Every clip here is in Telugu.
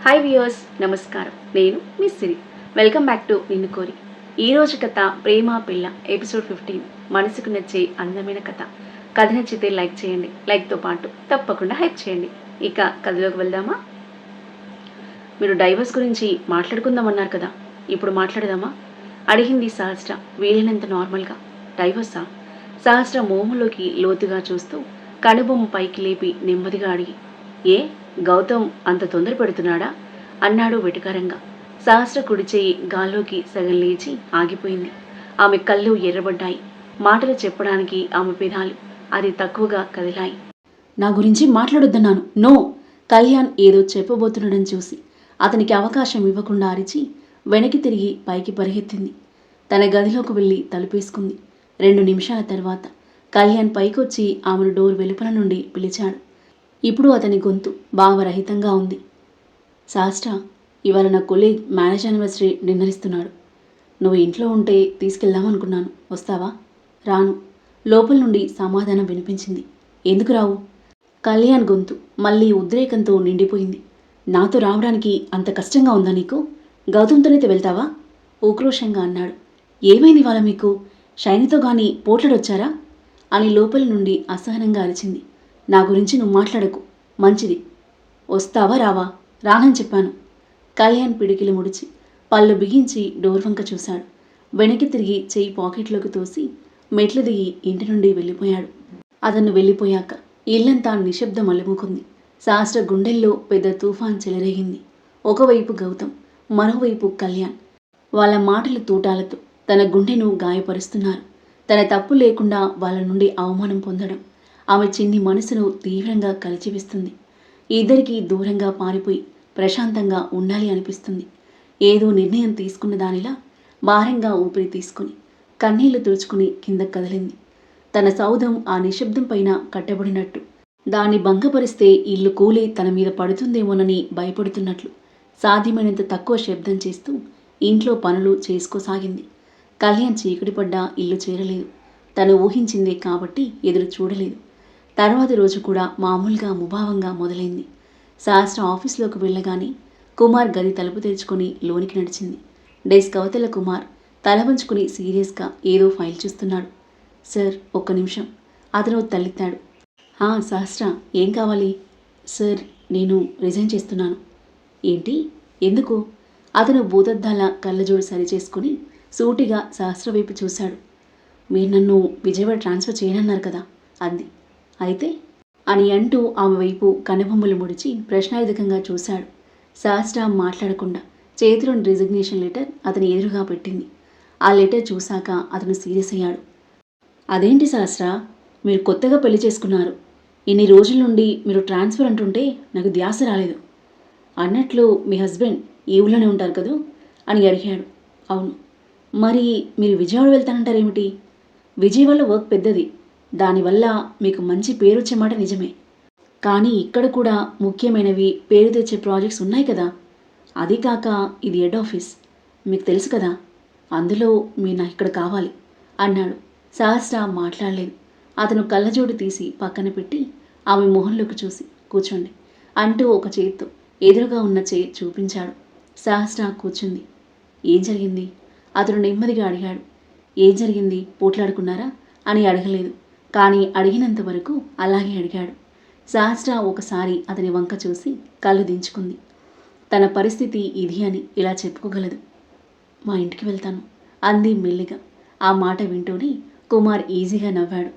హాయ్ వ్యూయర్స్, నమస్కారం. నేను miss Siri. Welcome back to నిన్ను కోరి. ఈరోజు కథ ప్రేమ పిల్ల ఎపిసోడ్ 15. మనసుకు నచ్చే అందమైన కథ. కథ నచ్చితే లైక్ చేయండి. లైక్తో పాటు తప్పకుండా హైప్ చేయండి. ఇక కథలోకి వెళ్దామా? మీరు డైవర్స్ గురించి మాట్లాడుకుందామన్నారు కదా, ఇప్పుడు మాట్లాడదామా? అడిగింది సహస్ర వీలైనంత నార్మల్గా. డైవర్సా? సహస్ర మోహంలోకి లోతుగా చూస్తూ కనుబొమ్మ పైకి లేపి నెమ్మదిగా అడిగి, ఏ గౌతమ్ అంత తొందర పెడుతున్నాడా అన్నాడు వెటకారంగా. సహస్ర కుడి చేయి గాల్లోకి సగం లేచి ఆగిపోయింది. ఆమె కళ్ళు ఎర్రబడ్డాయి. మాటలు చెప్పడానికి ఆమె పెదాలు అది తక్కువగా కదిలాయి. నా గురించి మాట్లాడొద్దన్నాను. నో! కళ్యాణ్ ఏదో చెప్పబోతుండడం చూసి అతనికి అవకాశం ఇవ్వకుండా అరిచి వెనక్కి తిరిగి పైకి పరిగెత్తింది. తన గదిలోకి వెళ్ళి తలుపేసుకుంది. 2 నిమిషాల తర్వాత కళ్యాణ్ పైకొచ్చి ఆమెను డోర్ వెలుపల నుండి పిలిచాడు. ఇప్పుడు అతని గొంతు భావరహితంగా ఉంది. శాస్త్ర, ఇవాళ నా కొలీగ్ మ్యారేజ్ యానివర్సరీ నిర్ణయిస్తున్నాడు. నువ్వు ఇంట్లో ఉంటే తీసుకెళ్దామనుకున్నాను. వస్తావా? రాను. లోపల నుండి సమాధానం వినిపించింది. ఎందుకు రావు? కళ్యాణ్ గొంతు మళ్ళీ ఉద్రేకంతో నిండిపోయింది. నాతో రావడానికి అంత కష్టంగా ఉందా నీకు? గౌతమ్తోనైతే వెళ్తావా? ఉక్రోషంగా అన్నాడు. ఏమైంది వాళ్ళ మీకు? షైనితో గాని పోట్లాడొచ్చారా అని లోపల నుండి అసహనంగా అరిచింది. నా గురించి నువ్వు మాట్లాడకు. మంచిది. వస్తావా రావా? రానని చెప్పాను. కళ్యాణ్ పిడికిలు ముడిచి పళ్ళు బిగించి డోర్ వంక చూశాడు. వెనక్కి తిరిగి చెయ్యి పాకెట్లోకి తోసి మెట్లు దిగి ఇంటి నుండి వెళ్ళిపోయాడు. అతను వెళ్ళిపోయాక ఇల్లంతా నిశ్శబ్దం అలుముకుంది. శాస్త్ర గుండెల్లో పెద్ద తుఫాన్ చెలరేగింది. ఒకవైపు గౌతమ్, మరోవైపు కళ్యాణ్. వాళ్ళ మాటల తూటాలతో తన గుండెను గాయపరుస్తున్నారు. తన తప్పు లేకుండా వాళ్ళ నుండి అవమానం పొందడం ఆమె చిన్ని మనసును తీవ్రంగా కలిచివేస్తుంది. ఇద్దరికీ దూరంగా పారిపోయి ప్రశాంతంగా ఉండాలి అనిపిస్తుంది. ఏదో నిర్ణయం తీసుకున్న దానిలా భారంగా ఊపిరి తీసుకుని కన్నీళ్లు తుడుచుకుని కిందకు కదిలింది. తన సౌధం ఆ నిశ్శబ్దం పైన కట్టబడినట్టు, దాన్ని భంగపరిస్తే ఇల్లు కూలి తన మీద పడుతుందేమోనని భయపడుతున్నట్లు సాధ్యమైనంత తక్కువ శబ్దం చేస్తూ ఇంట్లో పనులు చేసుకోసాగింది. కళ్యాణ్ చీకటి పడ్డా ఇల్లు చేరలేదు. తను ఊహించిందే కాబట్టి ఎదురు చూడలేదు. తర్వాతి రోజు కూడా మామూలుగా ముభావంగా మొదలైంది. శాస్త్ర ఆఫీస్లోకి వెళ్ళగానే కుమార్ గది తలుపు తెరుచుకుని లోనికి నడిచింది. డెస్క్ అవతల కుమార్ తల వంచుకుని సీరియస్గా ఏదో ఫైల్ చూస్తున్నాడు. సార్, ఒక్క నిమిషం. అతను తలెత్తాడు. సహస్ర, ఏం కావాలి? సార్, నేను రిజైన్ చేస్తున్నాను. ఏంటి? ఎందుకు? అతను భూతద్దాల కళ్ళజోడు సరిచేసుకుని సూటిగా సహస్ర వైపు చూశాడు. మీరు నన్ను విజయవాడ ట్రాన్స్ఫర్ చేయనన్నారు కదా అంది. అయితే అని అంటూ ఆమె వైపు కనుబొమ్మలు ముడిచి ప్రశ్నార్థకంగా చూశాడు. సహస్ర మాట్లాడకుండా చేతిలోని రిజిగ్నేషన్ లెటర్ అతని ఎదురుగా పెట్టింది. ఆ లెటర్ చూశాక అతను సీరియస్ అయ్యాడు. అదేంటి సహస్ర, మీరు కొత్తగా పెళ్లి చేసుకున్నారు. ఇన్ని రోజుల నుండి మీరు ట్రాన్స్ఫర్ అంటుంటే నాకు ధ్యాస రాలేదు. అన్నట్లు మీ హస్బెండ్ ఈ ఊళ్ళోనే ఉంటారు కదూ అని అడిగాడు. అవును. మరి మీరు విజయవాడ వెళ్తానంటారేమిటి? విజయవాడలో వర్క్ పెద్దది. దానివల్ల మీకు మంచి పేరు వచ్చే మాట నిజమే. కానీ ఇక్కడ కూడా ముఖ్యమైనవి, పేరు తెచ్చే ప్రాజెక్ట్స్ ఉన్నాయి కదా. అది కాక ఇది హెడ్ ఆఫీస్, మీకు తెలుసు కదా. అందులో మీరు నాకు ఇక్కడ కావాలి అన్నాడు. సహస్ర మాట్లాడలేదు. అతను కళ్ళజోడు తీసి పక్కన పెట్టి ఆమె మొహంలోకి చూసి కూర్చోండి అంటూ ఒక చేత్తో ఎదురుగా ఉన్న చేయి చూపించాడు. సహస్ర కూర్చుంది. ఏం జరిగింది? అతను నెమ్మదిగా అడిగాడు. ఏం జరిగింది? పోట్లాడుకున్నారా అని అడగలేదు, కానీ అడిగినంత వరకు అలాగే అడిగాడు. సహస్ర ఒకసారి అతని వంక చూసి కళ్ళు దించుకుంది. తన పరిస్థితి ఇది అని ఇలా చెప్పుకోగలదు. మా ఇంటికి వెళ్తాను అంది మెల్లిగా. ఆ మాట వింటూనే కుమార్ ఈజీగా నవ్వాడు.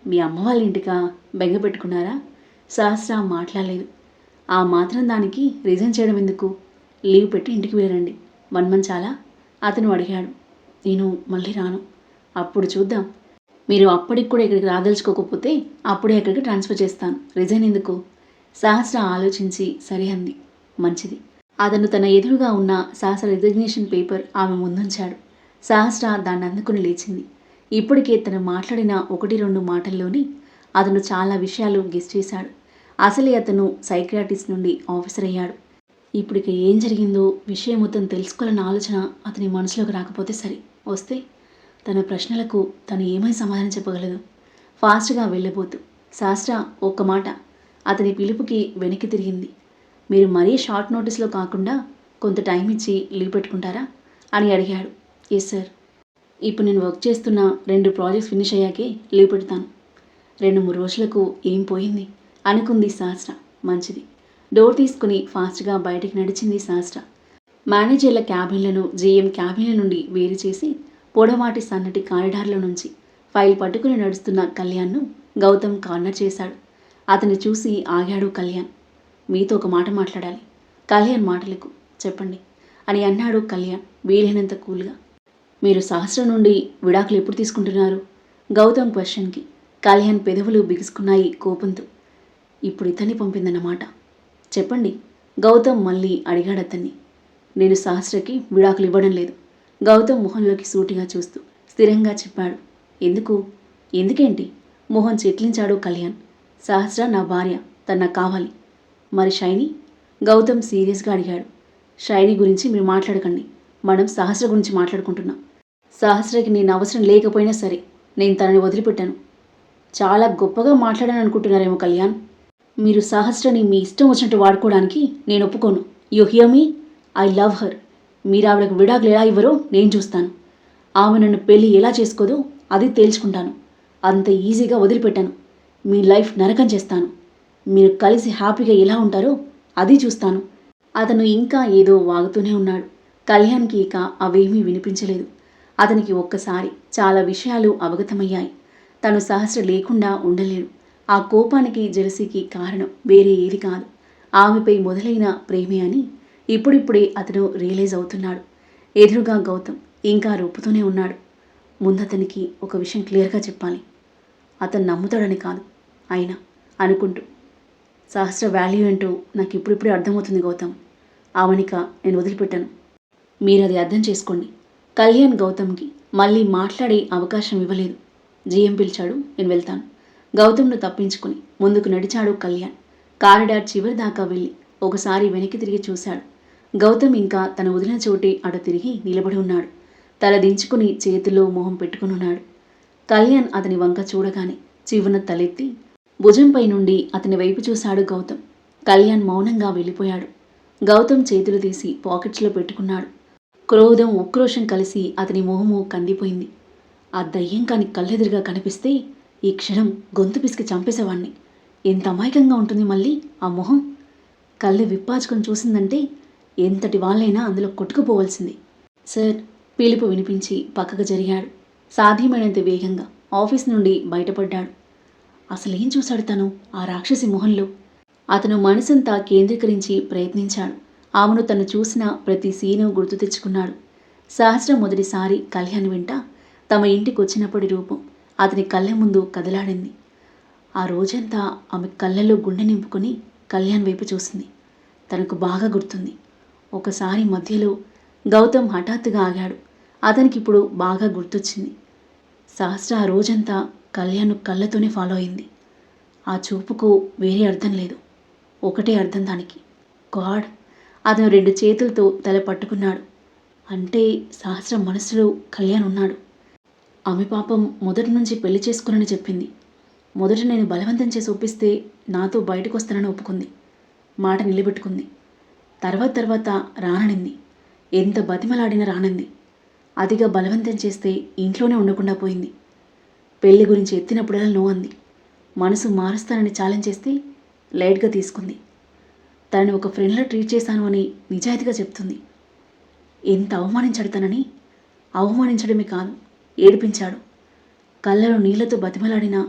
మీ అమ్మ వాళ్ళ ఇంటికా? బెంగ పెట్టుకున్నారా? సహస్ర మాట్లాడలేదు. ఆ మాత్రం దానికి రిజైన్ చేయడం ఎందుకు? లీవ్ పెట్టి ఇంటికి వెళ్ళండి. 1 మంత్ చాలా? అతను అడిగాడు. నేను మళ్ళీ రాను. అప్పుడు చూద్దాం. మీరు అప్పటికి కూడా ఇక్కడికి రాదలుచుకోకపోతే అప్పుడే ఇక్కడికి ట్రాన్స్ఫర్ చేస్తాను. రిజైన్ ఎందుకు? సహస్ర ఆలోచించి సరే అంది. మంచిది. అతను తన ఎదురుగా ఉన్న సహస్ర రిజిగ్నేషన్ పేపర్ ఆమె ముందుంచాడు. సహస్ర దాన్ని అందుకుని లేచింది. ఇప్పటికే తను మాట్లాడిన 1-2 మాటల్లోని అతను చాలా విషయాలు గెస్ చేశాడు. అసలే అతను సైకియాట్రిస్ట్ నుండి ఆఫీసర్ అయ్యాడు. ఇప్పటికి ఏం జరిగిందో విషయం మొత్తం తెలుసుకోవాలన్న ఆలోచన అతని మనసులోకి రాకపోతే సరి. వస్తే తన ప్రశ్నలకు తను ఏమై సమాధానం చెప్పగలదు? ఫాస్ట్గా వెళ్ళబోతూ సహస్ర ఒక్క మాట. అతని పిలుపుకి వెనక్కి తిరిగింది. మీరు మరీ షార్ట్ నోటీస్లో కాకుండా కొంత టైం ఇచ్చి లీవ్ పెట్టుకుంటారా అని అడిగాడు. Yes sir. ఇప్పుడు నేను వర్క్ చేస్తున్న 2 ప్రాజెక్ట్స్ ఫినిష్ అయ్యాకే లీవ్ పెడతాను. 2-3 రోజులకు ఏం పోయింది అనుకుంది సహస్ర. మంచిది. డోర్ తీసుకుని ఫాస్ట్గా బయటికి నడిచింది సహస్ర. మేనేజర్ల క్యాబిన్లను జీఎం క్యాబిన్ల నుండి వేరు చేసి పొడవాటి సన్నటి కారిడార్లో నుంచి ఫైల్ పట్టుకుని నడుస్తున్న కళ్యాణ్ను గౌతమ్ కార్నర్ చేశాడు. అతన్ని చూసి ఆగాడు కళ్యాణ్. మీతో ఒక మాట మాట్లాడాలి. కళ్యాణ్ మాటలకు చెప్పండి అని అన్నాడు కళ్యాణ్ వీలైనంత కూల్గా. మీరు సహస్ర నుండి విడాకులు ఎప్పుడు తీసుకుంటున్నారు? గౌతమ్ క్వశ్చన్కి కళ్యాణ్ పెదవులు బిగుసుకున్నాయి కోపంతో. ఇప్పుడు ఇతన్ని పంపిందన్నమాట. చెప్పండి. గౌతమ్ మళ్ళీ అడిగాడు అతన్ని. నేను సహస్రకి విడాకులు ఇవ్వడం లేదు. గౌతమ్ మొహంలోకి సూటిగా చూస్తూ స్థిరంగా చెప్పాడు. ఎందుకేంటి? మొహం చిట్లించాడు కళ్యాణ్. సహస్ర నా భార్య, తన నాకు కావాలి. మరి షైనీ? గౌతమ్ సీరియస్గా అడిగాడు. షైనీ గురించి మీరు మాట్లాడకండి. మనం సహస్ర గురించి మాట్లాడుకుంటున్నాం. సహస్రకి నేను అవసరం లేకపోయినా సరే నేను తనని వదిలిపెట్టాను. చాలా గొప్పగా మాట్లాడాను అనుకుంటున్నారేమో కళ్యాణ్. మీరు సహస్రని మీ ఇష్టం వచ్చినట్టు వాడుకోవడానికి నేను ఒప్పుకోను. You here me? I love her. మీరు ఆవిడకు విడాకులు ఎలా ఇవ్వరో నేను చూస్తాను. ఆమె నన్ను పెళ్ళి ఎలా చేసుకోదో అది తేల్చుకుంటాను. అంత ఈజీగా వదిలిపెట్టాను. మీ లైఫ్ నరకం చేస్తాను. మీరు కలిసి హ్యాపీగా ఎలా ఉంటారో అది చూస్తాను. అతను ఇంకా ఏదో వాగుతూనే ఉన్నాడు. కళ్యాణ్కి ఇక అవేమీ వినిపించలేదు. అతనికి ఒక్కసారి చాలా విషయాలు అవగతమయ్యాయి. తను సహస్ర లేకుండా ఉండలేడు. ఆ కోపానికి జెలసీకి కారణం వేరే ఏది కాదు, ఆమెపై మొదలైన ప్రేమే అని ఇప్పుడిప్పుడే అతను రియలైజ్ అవుతున్నాడు. ఎదురుగా గౌతమ్ ఇంకా రొప్పుతూనే ఉన్నాడు. ముందతనికి ఒక విషయం క్లియర్గా చెప్పాలి. అతను నమ్ముతాడని కాదు, అయినా అనుకుంటూ సహస్ర వాల్యూ ఏంటో నాకు ఇప్పుడిప్పుడే అర్థమవుతుంది గౌతమ్. ఆమెనిక నేను వదిలిపెట్టాను. మీరు అది అర్థం చేసుకోండి. కళ్యాణ్ గౌతమ్కి మళ్ళీ మాట్లాడే అవకాశం ఇవ్వలేదు. జీఎం పిలిచాడు, నేను వెళ్తాను. గౌతమ్ను తప్పించుకుని ముందుకు నడిచాడు కళ్యాణ్. కారిడార్ చివరి దాకా వెళ్ళి ఒకసారి వెనక్కి తిరిగి చూశాడు. గౌతమ్ ఇంకా తన వదిలిన చోటే అటు తిరిగి నిలబడి ఉన్నాడు. తల దించుకుని చేతిలో మొహం పెట్టుకుని ఉన్నాడు. కళ్యాణ్ అతని వంక చూడగానే చివున తలెత్తి భుజంపై నుండి అతని వైపు చూశాడు గౌతమ్. కళ్యాణ్ మౌనంగా వెళ్ళిపోయాడు. గౌతమ్ చేతులు తీసి పాకెట్స్లో పెట్టుకున్నాడు. క్రోధం ఉక్రోషం కలిసి అతని మొహము కందిపోయింది. ఆ దయ్యం కాని కళ్ళెదురుగా కనిపిస్తే ఈ క్షణం గొంతు పిసికి చంపేసేవాణ్ణి. ఎంత అమాయకంగా ఉంటుంది మళ్ళీ ఆ మొహం. కళ్ళు విప్పాచుకొని చూసిందంటే ఎంతటి వాళ్ళైనా అందులో కొట్టుకుపోవలసింది. సార్ పిలుపు వినిపించి పక్కకు జరిగాడు. సాధ్యమైనంత వేగంగా ఆఫీస్ నుండి బయటపడ్డాడు. అసలేం చూశాడు తను ఆ రాక్షసి మొహంలో? అతను మనసంతా కేంద్రీకరించి ప్రయత్నించాడు. ఆమెను తను చూసిన ప్రతి సీను గుర్తు తెచ్చుకున్నాడు. సహస్ర మొదటిసారి కళ్యాణ్ వెంట తమ ఇంటికి వచ్చినప్పటి రూపం అతని కళ్ళ ముందు కదలాడింది. ఆ రోజంతా ఆమె కళ్ళల్లో గుండె నింపుకొని కళ్యాణ్ వైపు చూసింది. తనకు బాగా గుర్తుంది. ఒకసారి మధ్యలో గౌతమ్ హఠాత్తుగా ఆగాడు. అతనికి ఇప్పుడు బాగా గుర్తొచ్చింది. సహస్ర ఆ రోజంతా కళ్యాణ్ కళ్ళతోనే ఫాలో అయింది. ఆ చూపుకు వేరే అర్థం లేదు, ఒకటే అర్థం దానికి, గాడ్. అతను 2 చేతులతో తల పట్టుకున్నాడు. అంటే సహస్ర మనసులో కళ్యాణ్ ఉన్నాడు. ఆమె పాపం మొదటి నుంచి పెళ్లి చేసుకునని చెప్పింది. మొదట నేను బలవంతం చేసి ఒప్పిస్తే నాతో బయటకు వస్తానని ఒప్పుకుంది. మాట నిలబెట్టుకుంది. తర్వాత రాననింది. ఎంత బతిమలాడినా రానంది. అదిగా బలవంతం చేస్తే ఇంట్లోనే ఉండకుండా పోయింది. పెళ్లి గురించి ఎత్తినప్పుడల్లా నో అంది. మనసు మారుస్తానని ఛాలెంజ్ చేస్తే లైట్గా తీసుకుంది. తనని ఒక ఫ్రెండ్లా ట్రీట్ చేశాను అని నిజాయితీగా చెప్తుంది. ఎంత అవమానించాడు తనని. అవమానించడమే కాదు, ఏడిపించాడు. కళ్ళలో నీళ్లతో బతిమలాడినా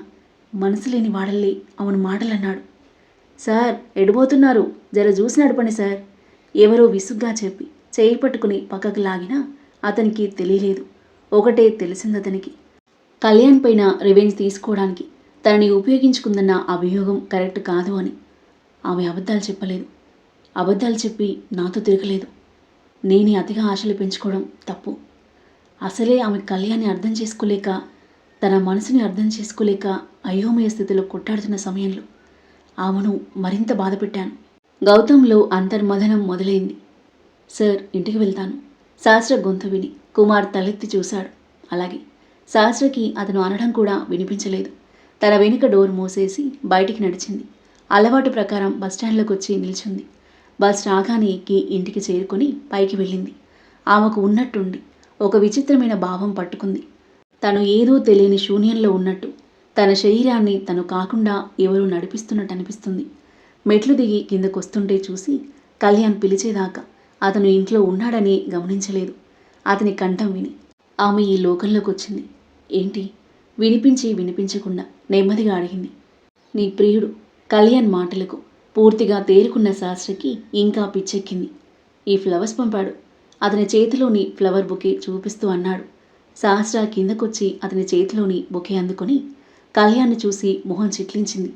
మనసు లేని వాడల్లి అవును మాటలన్నాడు. సార్ ఎడిపోతున్నారు, జర చూసి నడపండి సార్. ఎవరో విసుగ్గా చెప్పి చేయి పట్టుకుని పక్కకు లాగినా అతనికి తెలియలేదు. ఒకటే తెలిసింది అతనికి, కళ్యాణ్ పైన రివెంజ్ తీసుకోవడానికి తనని ఉపయోగించుకుందన్న అభియోగం కరెక్ట్ కాదు అని. ఆమె అబద్ధాలు చెప్పలేదు. అబద్ధాలు చెప్పి నాతో తిరగలేదు. నేనే అతిగా ఆశలు పెంచుకోవడం తప్పు. అసలే ఆమె కళ్యాణ్ని అర్థం చేసుకోలేక, తన మనసుని అర్థం చేసుకోలేక అయోమయ స్థితిలో కొట్టాడుతున్న సమయంలో ఆమెను మరింత బాధ పెట్టాను. గౌతంలో అంతర్మథనం మొదలైంది. సార్ ఇంటికి వెళ్తాను. సహస్ర గొంతు విని కుమార్ తలెత్తి చూశాడు. అలాగే. సహస్రకి అతను అనడం కూడా వినిపించలేదు. తన వెనుక డోర్ మూసేసి బయటికి నడిచింది. అలవాటు ప్రకారం బస్టాండ్లోకి వచ్చి నిల్చుంది. బస్ రాగానే ఎక్కి ఇంటికి చేరుకొని పైకి వెళ్ళింది. ఆమెకు ఉన్నట్టుండి ఒక విచిత్రమైన భావం పట్టుకుంది. తను ఏదో తెలియని శూన్యంలో ఉన్నట్టు, తన శరీరాన్ని తను కాకుండా ఎవరూ నడిపిస్తున్నట్టు అనిపిస్తుంది. మెట్లు దిగి కిందకొస్తుంటే చూసి కళ్యాణ్ పిలిచేదాకా అతను ఇంట్లో ఉన్నాడని గమనించలేదు. అతని కంఠం విని ఆమె ఈ లోకంలోకి వచ్చింది. ఏంటి? వినిపించి వినిపించకుండా నెమ్మదిగా అడిగింది. నీ ప్రియుడు. కళ్యాణ్ మాటలకు పూర్తిగా తేరుకున్న శాస్త్రకి ఇంకా పిచ్చెక్కింది. ఈ ఫ్లవర్స్ పంపాడు. అతని చేతిలోని ఫ్లవర్ బుకే చూపిస్తూ అన్నాడు. శాస్త్ర కిందకొచ్చి అతని చేతిలోని బుకే అందుకొని కళ్యాణ్ని చూసి మొహం చిట్లించింది.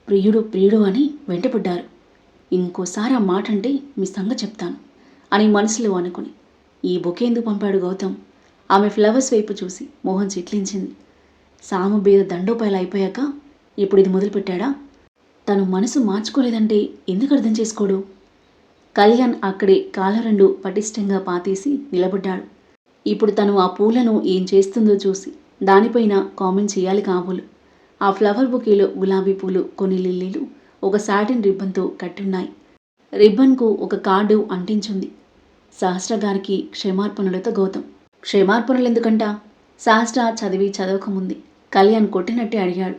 ప్రియుడు ప్రియుడు అని వెంటపడ్డారు. ఇంకోసారి ఆ మాట అంటే మీ సంగతి చెప్తాను అని మనసులో అనుకుని, ఈ బొకే ఎందుకు పంపాడు గౌతమ్? ఆమె ఫ్లవర్స్ వైపు చూసి మోహన్ చిట్లించింది. సామబేద దండోపాయాలు అయిపోయాక ఇప్పుడు ఇది మొదలుపెట్టాడా? తను మనసు మార్చుకోలేదంటే ఎందుకు అర్థం చేసుకోడు? కళ్యాణ్ అక్కడే కాళ్ళ రెండు పటిష్టంగా పాతేసి నిలబడ్డాడు. ఇప్పుడు తను ఆ పూలను ఏం చేస్తుందో చూసి దానిపైన కామెంట్ చేయాలి కాబోలు. ఆ ఫ్లవర్ బొకేలో గులాబీ పూలు, కొన్ని లిల్లీలు ఒక సాటిన్ రిబ్బన్తో కట్టున్నాయి. రిబ్బన్కు ఒక కార్డు అంటించుంది. సహస్ర గారికి క్షమార్పణలతో గౌతమ్. క్షమార్పణలు ఎందుకంట? సహస్ర చదవకముంది కళ్యాణ్ కొట్టినట్టే అడిగాడు.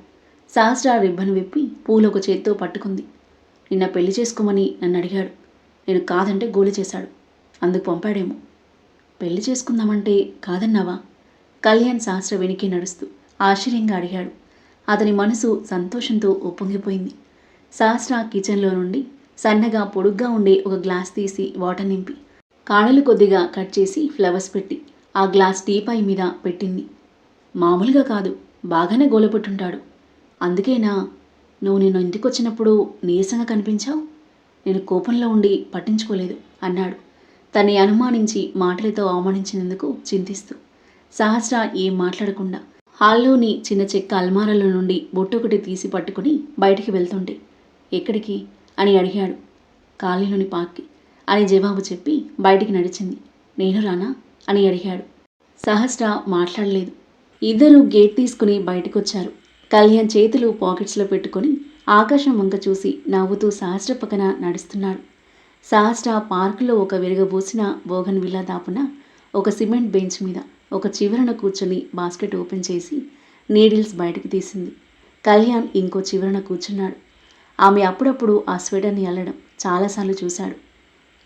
సహస్ర రిబ్బన్ విప్పి పూలు ఒక చేత్తో పట్టుకుంది. నిన్న పెళ్లి చేసుకోమని నన్ను అడిగాడు. నేను కాదంటే గోలి చేశాడు. అందుకు పంపాడేమో. పెళ్లి చేసుకుందామంటే కాదన్నావా? కళ్యాణ్ సహస్ర వెనక్కి నడుస్తూ ఆశ్చర్యంగా అడిగాడు. అతని మనసు సంతోషంతో ఉప్పొంగిపోయింది. సహస్ర కిచెన్లో నుండి సన్నగా పొడుగ్గా ఉండే ఒక గ్లాస్ తీసి వాటర్ నింపి కాడలు కొద్దిగా కట్ చేసి ఫ్లవర్స్ పెట్టి ఆ గ్లాస్ టీపాయ్ మీద పెట్టింది. మామూలుగా కాదు, బాగానే గోలపెట్టుంటాడు. అందుకేనా నువ్వు నిన్ను ఇంటికొచ్చినప్పుడు నీరసంగా కనిపించావు? నేను కోపంలో ఉండి పట్టించుకోలేదు అన్నాడు, తన్ని అనుమానించి మాటలతో అవమానించినందుకు చింతిస్తూ. సహస్ర ఏం మాట్లాడకుండా హాల్లోని చిన్న చెక్క అల్మారాలో నుండి బొట్టొకటి తీసి పట్టుకుని బయటికి వెళ్తుంటే, ఎక్కడికి అని అడిగాడు. కాలనీలోని పార్క్కి అని జవాబు చెప్పి బయటికి నడిచింది. నేను రానా అని అడిగాడు. సహస్ర మాట్లాడలేదు. ఇద్దరూ గేట్ తీసుకుని బయటకొచ్చారు. కళ్యాణ్ చేతులు పాకెట్స్లో పెట్టుకొని ఆకాశం వంక చూసి నవ్వుతూ సహస్ర పక్కన నడుస్తున్నాడు. సహస్ర పార్కులో ఒక విరగబోసిన బోగన్ విల్లా దాపున ఒక సిమెంట్ బెంచ్ మీద ఒక చివరన కూర్చొని బాస్కెట్ ఓపెన్ చేసి నీడిల్స్ బయటకు తీసింది. కళ్యాణ్ ఇంకో చివరన కూర్చున్నాడు. ఆమె అప్పుడప్పుడు ఆ స్వెటర్ని అల్లడం చాలాసార్లు చూశాడు.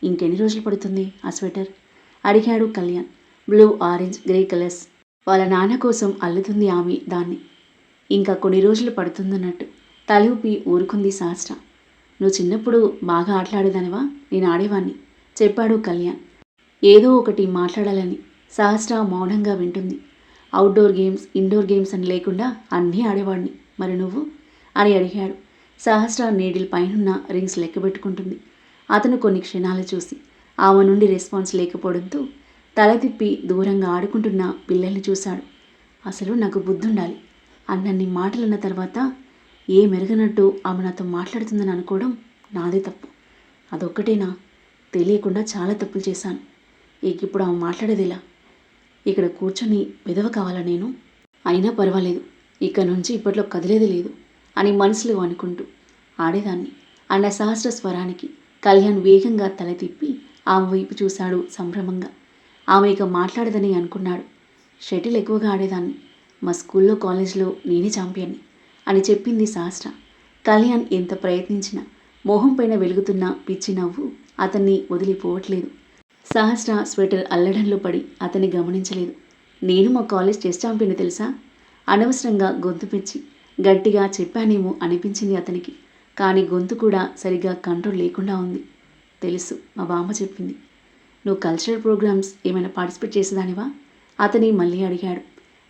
ఇంకెన్ని రోజులు పడుతుంది ఆ స్వెటర్ అడిగాడు Kalyan. Blue, orange, grey colours వాళ్ళ నాన్న కోసం అల్లుతుంది ఆమె దాన్ని. ఇంకా కొన్ని రోజులు పడుతుందన్నట్టు తలూపి ఊరుకుంది సహస్ర. నువ్వు చిన్నప్పుడు బాగా ఆటలాడేదానివా? నేను ఆడేవాణ్ణి చెప్పాడు కళ్యాణ్. ఏదో ఒకటి మాట్లాడాలని సహస్ర మౌనంగా వింటుంది. అవుట్డోర్ గేమ్స్, ఇండోర్ గేమ్స్ అని లేకుండా అన్నీ ఆడేవాడిని. మరి నువ్వు అని అడిగాడు. సహస్ర నీడిల్ పైనున్న రింగ్స్ లెక్కబెట్టుకుంటుంది. అతను కొన్ని క్షణాలు చూసి ఆమె నుండి రెస్పాన్స్ లేకపోవడంతో తల తిప్పి దూరంగా ఆడుకుంటున్న పిల్లల్ని చూశాడు. అసలు నాకు బుద్ధుండాలి అన్నన్ని మాటలన్న తర్వాత ఏ మెరుగనట్టు ఆమె నాతో మాట్లాడుతుందని అనుకోవడం నాదే తప్పు. అదొక్కటేనా? తెలియకుండా చాలా తప్పులు చేశాను. ఇప్పుడు ఆమె మాట్లాడేదిలా. ఇక్కడ కూర్చొని విధవ కావాలా నేను? అయినా పర్వాలేదు, ఇక్కడ నుంచి ఇప్పట్లో కదిలేది లేదు అని మనసులో అనుకుంటూ ఆడేదాన్ని అన్న సహస్ర స్వరానికి కళ్యాణ్ వేగంగా తల తిప్పి ఆమె వైపు చూశాడు సంభ్రమంగా. ఆమె ఇక మాట్లాడదని అనుకున్నాడు. షటిల్ ఎక్కువగా ఆడేదాన్ని. మా స్కూల్లో, కాలేజ్లో నేనే ఛాంపియన్ని అని చెప్పింది సహస్ర. కళ్యాణ్ ఎంత ప్రయత్నించినా మోహం పైన వెలుగుతున్న పిచ్చి నవ్వు అతన్ని వదిలిపోవట్లేదు. సహస్ర స్వెటర్ అల్లడంలో పడి అతన్ని గమనించలేదు. నేను మా కాలేజ్ చెస్ ఛాంపియన్ తెలుసా? అనవసరంగా గొంతు పెంచి గట్టిగా చెప్పానేమో అనిపించింది అతనికి. కానీ గొంతు కూడా సరిగ్గా కంట్రోల్ లేకుండా ఉంది. తెలుసు, మా బామ్మ చెప్పింది. నువ్వు కల్చరల్ ప్రోగ్రామ్స్ ఏమైనా పార్టిసిపేట్ చేసేదానివా అతని మళ్ళీ అడిగాడు.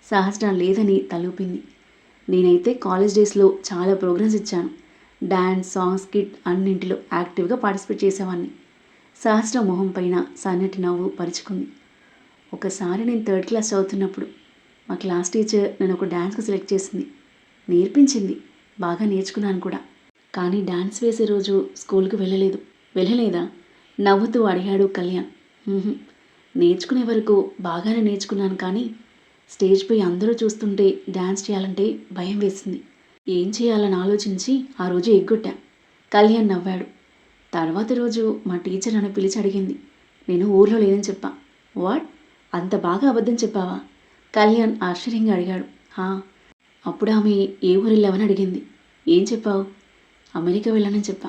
సహస్ర లేదని తలూపింది. నేనైతే కాలేజ్ డేస్లో చాలా ప్రోగ్రామ్స్ ఇచ్చాను. డ్యాన్స్, సాంగ్స్, స్కిట్ అన్నింటిలో యాక్టివ్గా పార్టిసిపేట్ చేసేవాడిని. సహస్ర మొహం పైన సన్నటి నవ్వు పరుచుకుంది. ఒకసారి నేను 3rd క్లాస్ చదువుతున్నప్పుడు మా క్లాస్ టీచర్ నన్ను ఒక డ్యాన్స్కి సెలెక్ట్ చేసింది. నేర్పించింది, బాగా నేర్చుకున్నాను కూడా. కానీ డ్యాన్స్ వేసే రోజు స్కూల్కి వెళ్ళలేదు. వెళ్ళలేదా నవ్వుతూ అడిగాడు కళ్యాణ్. నేర్చుకునే వరకు బాగానే నేర్చుకున్నాను, కానీ స్టేజ్పై అందరూ చూస్తుంటే డ్యాన్స్ చేయాలంటే భయం వేసింది. ఏం చేయాలని ఆలోచించి ఆ రోజు ఎగ్గొట్టా. కళ్యాణ్ నవ్వాడు. తర్వాత రోజు మా టీచర్ నన్ను పిలిచి అడిగింది. నేను ఊర్లో లేనని చెప్పా. వాట్, అంత బాగా అబద్ధం చెప్పావా? కళ్యాణ్ ఆశ్చర్యంగా అడిగాడు. హా. అప్పుడు ఆమె ఏ ఊరు వెళ్ళావని అడిగింది. ఏం చెప్పావు? అమెరికా వెళ్ళానని చెప్పా.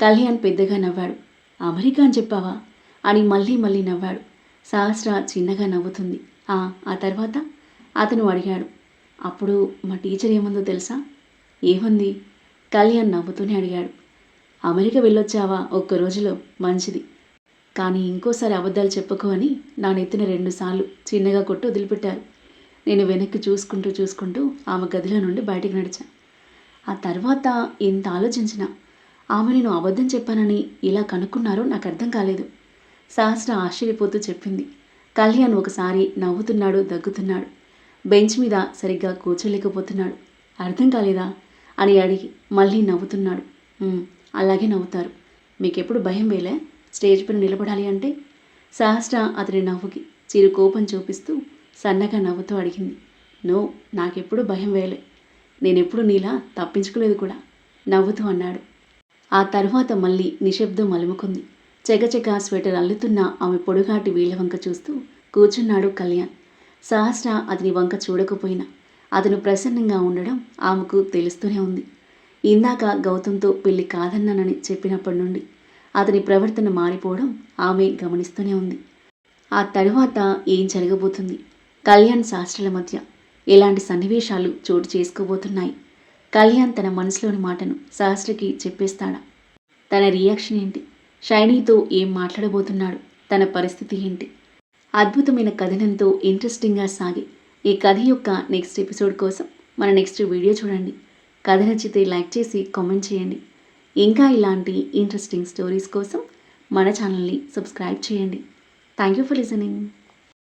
కళ్యాణ్ పెద్దగా నవ్వాడు. అమెరికా అని చెప్పావా అని మళ్ళీ మళ్ళీ నవ్వాడు. సహస్ర చిన్నగా నవ్వుతుంది. ఆ తర్వాత అతను అడిగాడు. అప్పుడు మా టీచర్ ఏమందో తెలుసా? ఏమంది? కళ్యాణ్ నవ్వుతూనే అడిగాడు. అమెరికా వెళ్ళొచ్చావా ఒక్క రోజులో, మంచిది. కానీ ఇంకోసారి అబద్ధాలు చెప్పకు అని నా నెత్తిన 2 సార్లు చిన్నగా కొట్టి వదిలిపెట్టారు. నేను వెనక్కి చూసుకుంటూ ఆమె గదిలో నుండి బయటికి నడిచా. ఆ తర్వాత ఎంత ఆలోచించినా ఆమె నేను అబద్ధం చెప్పానని ఇలా కనుక్కున్నారో నాకు అర్థం కాలేదు. సహస్ర ఆశ్చర్యపోతూ చెప్పింది. కళ్యాణ్ ఒకసారి నవ్వుతున్నాడు, దగ్గుతున్నాడు. బెంచ్ మీద సరిగ్గా కూర్చోలేకపోతున్నాడు. అర్థం కాలేదా అని అడిగి మళ్ళీ నవ్వుతున్నాడు. అలాగే నవ్వుతారు. మీకెప్పుడు భయం వేలే స్టేజ్ పైన నిలబడాలి అంటే? సహస్ర అతని నవ్వుకి చిరు కోపం చూపిస్తూ సన్నగా నవ్వుతూ అడిగింది. నో, నాకెప్పుడు భయం వేయలే. నేనెప్పుడు నీలా తప్పించుకోలేదు కూడా, నవ్వుతూ అన్నాడు. ఆ తర్వాత మళ్ళీ నిశ్శబ్దం అలుముకుంది. చెగచెగ స్వెటర్ అల్లుతున్న ఆమె పొడుగాటి వీళ్ల వంక చూస్తూ కూర్చున్నాడు కళ్యాణ్. సహస్ర అతని వంక చూడకపోయినా అతను ప్రసన్నంగా ఉండడం ఆమెకు తెలుస్తూనే ఉంది. ఇందాక గౌతంతో పెళ్లి కాదన్నానని చెప్పినప్పటి నుండి అతని ప్రవర్తన మారిపోవడం ఆమె గమనిస్తూనే ఉంది. ఆ తరువాత ఏం జరగబోతుంది? కళ్యాణ్ శాస్త్రాల మధ్య ఎలాంటి సన్నివేశాలు చోటు చేసుకోబోతున్నాయి? కళ్యాణ్ తన మనసులోని మాటను సహస్రకి చెప్పేస్తాడా? తన రియాక్షన్ ఏంటి? షైనీతో ఏం మాట్లాడబోతున్నాడు? తన పరిస్థితి ఏంటి? అద్భుతమైన కథనంతో ఇంట్రెస్టింగ్గా సాగి ఈ కథ యొక్క నెక్స్ట్ ఎపిసోడ్ కోసం మన నెక్స్ట్ వీడియో చూడండి. కథ నచ్చితే లైక్ చేసి కామెంట్ చేయండి. ఇంకా ఇలాంటి ఇంట్రెస్టింగ్ స్టోరీస్ కోసం మన ఛానల్ని సబ్స్క్రైబ్ చేయండి. Thank you for listening.